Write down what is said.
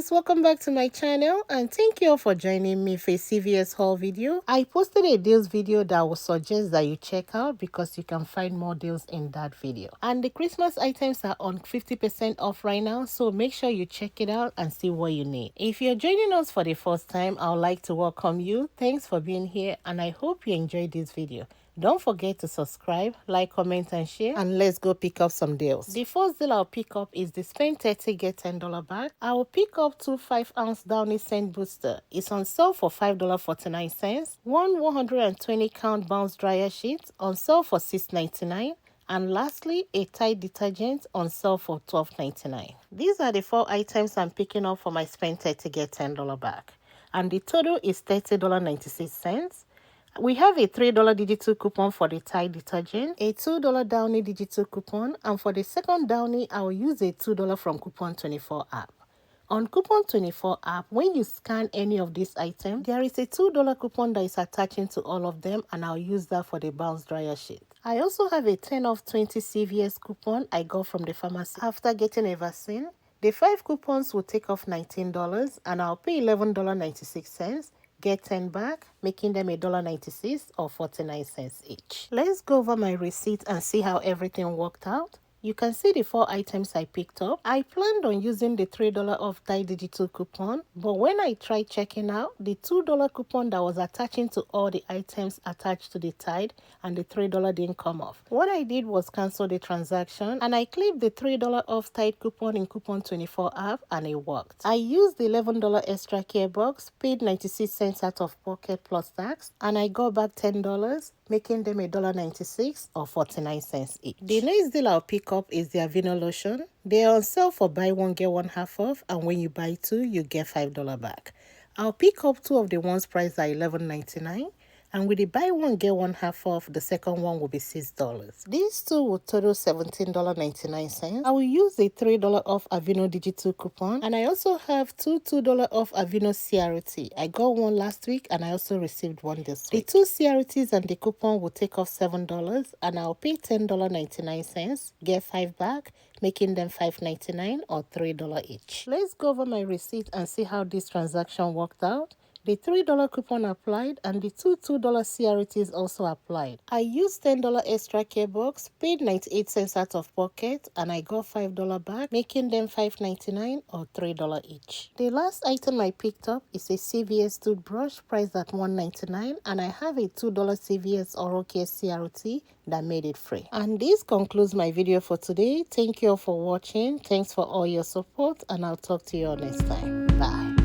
guys, welcome back to my channel and thank you all for joining me for a CVS haul video. I posted a deals video that I would suggest that you check out because you can find more deals in that video. And the Christmas items are on 50% off right now, so make sure you check it out and see what you need. If you're joining us for the first time, I would like to welcome you. Thanks for being here and I hope you enjoyed this video. Don't forget to subscribe, like, comment, and share, and let's go pick up some deals. The first deal I'll pick up is the spend 30 get $10 bag. I will pick up two 5-ounce Downy Scent Booster. It's on sale for $5.49. One 120 count bounce dryer sheet on sale for $6.99. And lastly, a Tide detergent on sale for $12.99. These are the 4 items I'm picking up for my spend 30 get $10 bag. And the total is $30.96. We have a $3 digital coupon for the Tide detergent, a $2 Downy digital coupon, and for the second Downy, I will use a $2 from Coupon 24 app. On Coupon 24 app, when you scan any of these items, there is a $2 coupon that is attaching to all of them, and I'll use that for the bounce dryer sheet. I also have a 10 off 20 CVS coupon I got from the pharmacy after getting a vaccine. The 5 coupons will take off $19, and I'll pay $11.96. Get 10 back, making them $1.96 or 49 cents each. Let's go over my receipt and see how everything worked out. You can see the 4 items I picked up. I planned on using the $3 off Tide digital coupon, but when I tried checking out, the $2 coupon that was attaching to all the items attached to the Tide and the $3 didn't come off. What I did was cancel the transaction and I clicked the $3 off Tide coupon in Coupon 24 app and it worked. I used the $11 extra care box, paid 96 cents out of pocket plus tax, and I got back $10, making them $1.96 or 49 cents each. The next deal I'll pick up is the Aveeno lotion. They are on sale for buy one get one half off, and when you buy 2 you get $5 back. I'll pick up 2 of the ones priced at $11.99, and with the buy one get one half off, the second one will be $6. These 2 will total $17.99. I will use the $3 off Aveeno digital coupon, and I also have two $2 off Aveeno CRT. I got one last week and I also received one this week. The 2 CRTs and the coupon will take off $7, and I'll pay $10.99, get 5 back, making them $5.99 or $3 each. Let's go over my receipt and see how this transaction worked out. The $3 coupon applied and the two $2 CRTs also applied. I used $10 extra care box, paid 98 cents out of pocket, and I got $5 back, making them $5.99 or $3 each. The last item I picked up is a CVS toothbrush priced at $1.99, and I have a $2 CVS oral care CRT that made it free. And this concludes my video for today. Thank you all for watching. Thanks for all your support, and I'll talk to you all next time. Bye.